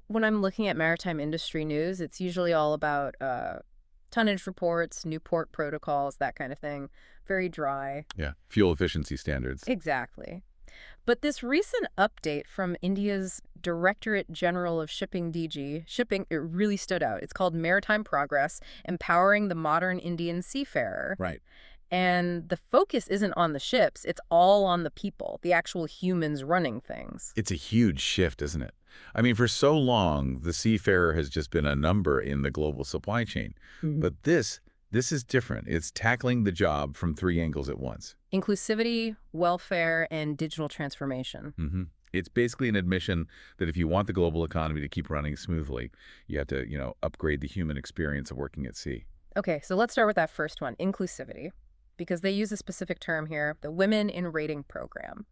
When I'm looking at maritime industry news, it's usually all about tonnage reports, new port protocols, that kind of thing. Very dry. Yeah, fuel efficiency standards. Exactly. But this recent update from India's Directorate General of Shipping DG, shipping, it really stood out. It's called Maritime Progress, Empowering the Modern Indian Seafarer. Right. And the focus isn't on the ships, it's all on the people, the actual humans running things. It's a huge shift, isn't it? I mean, for so long, the seafarer has just been a number in the global supply chain. But this is different. It's tackling the job from three angles at once. Inclusivity, welfare, and digital transformation. It's basically an admission that if you want the global economy to keep running smoothly, you have to, upgrade the human experience of working at sea. Okay, so let's start with that first one, inclusivity, because they use a specific term here, the Women in Rating Program.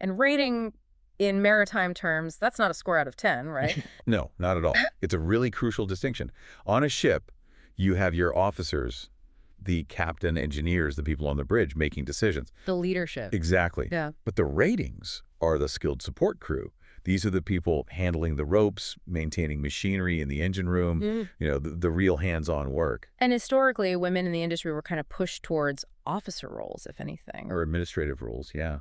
And rating in maritime terms, that's not a score out of 10, right? No, not at all. It's a really crucial distinction. On a ship, you have your officers, the captain, engineers, the people on the bridge making decisions. The leadership. Exactly. Yeah. But the ratings are the skilled support crew. These are the people handling the ropes, maintaining machinery in the engine room, the real hands-on work. And historically, women in the industry were kind of pushed towards officer roles, if anything. Or administrative roles, yeah.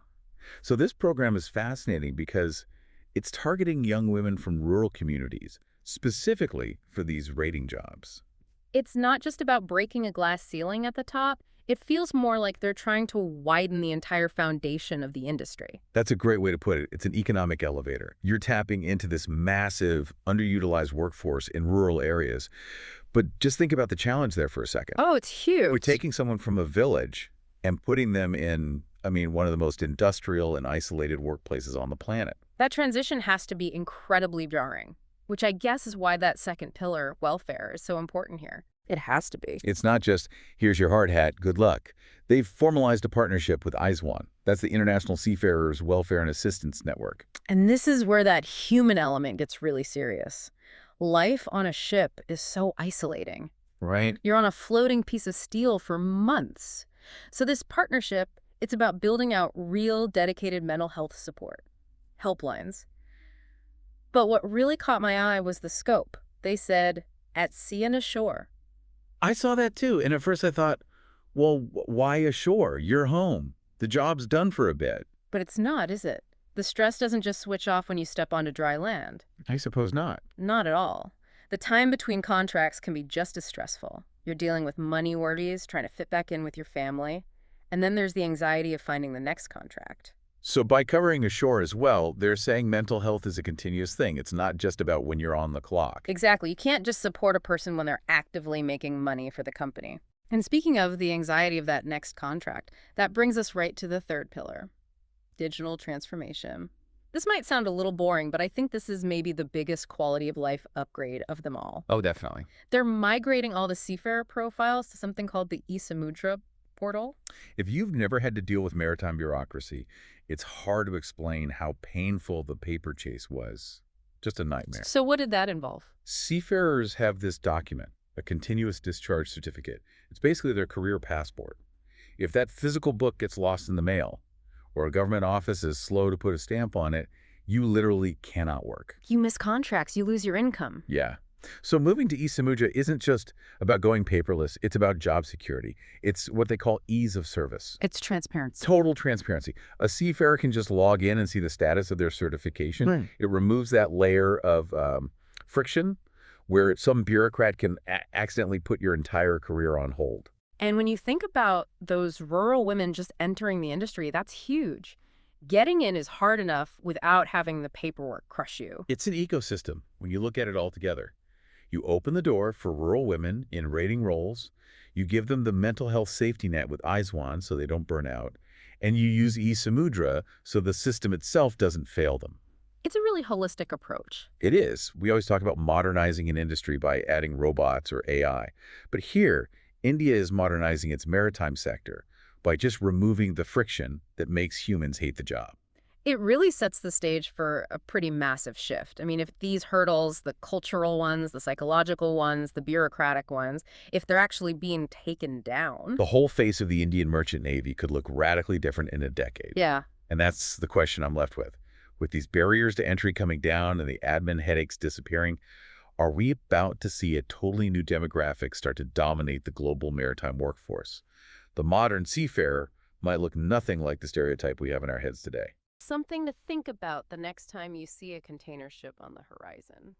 So this program is fascinating because it's targeting young women from rural communities, specifically for these rating jobs. It's not just about breaking a glass ceiling at the top. It feels more like they're trying to widen the entire foundation of the industry. That's a great way to put it. It's an economic elevator. You're tapping into this massive, underutilized workforce in rural areas. But just think about the challenge there for a second. Oh, it's huge. We're taking someone from a village and putting them in, one of the most industrial and isolated workplaces on the planet. That transition has to be incredibly jarring, which I guess is why that second pillar, welfare, is so important here. It has to be. It's not just, here's your hard hat, good luck. They've formalized a partnership with ISWAN. That's the International Seafarers Welfare and Assistance Network. And this is where that human element gets really serious. Life on a ship is so isolating. Right. You're on a floating piece of steel for months. So this partnership, it's about building out real dedicated mental health support, helplines. But what really caught my eye was the scope. They said, at sea and ashore. I saw that too, and at first I thought, well, why ashore? You're home. The job's done for a bit. But it's not, is it? The stress doesn't just switch off when you step onto dry land. I suppose not. Not at all. The time between contracts can be just as stressful. You're dealing with money worries, trying to fit back in with your family. And then there's the anxiety of finding the next contract. So by covering ashore as well, they're saying mental health is a continuous thing. It's not just about when you're on the clock. Exactly. You can't just support a person when they're actively making money for the company. And speaking of the anxiety of that next contract, that brings us right to the third pillar, digital transformation. This might sound a little boring, but I think this is maybe the biggest quality of life upgrade of them all. Oh, definitely. They're migrating all the seafarer profiles to something called the eSamudra portal. If you've never had to deal with maritime bureaucracy, it's hard to explain how painful the paper chase was. Just a nightmare. So what did that involve? Seafarers have this document, a continuous discharge certificate. It's basically their career passport. If that physical book gets lost in the mail, or a government office is slow to put a stamp on it, you literally cannot work. You miss contracts, you lose your income. Yeah. So moving to eSamudra isn't just about going paperless, it's about job security. It's what they call ease of service. It's transparency. Total transparency. A seafarer can just log in and see the status of their certification. Right. It removes that layer of friction where some bureaucrat can accidentally put your entire career on hold. And when you think about those rural women just entering the industry, that's huge. Getting in is hard enough without having the paperwork crush you. It's an ecosystem when you look at it all together. You open the door for rural women in rating roles, you give them the mental health safety net with ISWAN so they don't burn out, and you use eSamudra so the system itself doesn't fail them. It's a really holistic approach. It is. We always talk about modernizing an industry by adding robots or AI. But here, India is modernizing its maritime sector by just removing the friction that makes humans hate the job. It really sets the stage for a pretty massive shift. I mean, if these hurdles, the cultural ones, the psychological ones, the bureaucratic ones, if they're actually being taken down. The whole face of the Indian Merchant Navy could look radically different in a decade. Yeah. And that's the question I'm left with. With these barriers to entry coming down and the admin headaches disappearing, are we about to see a totally new demographic start to dominate the global maritime workforce? The modern seafarer might look nothing like the stereotype we have in our heads today. Something to think about the next time you see a container ship on the horizon.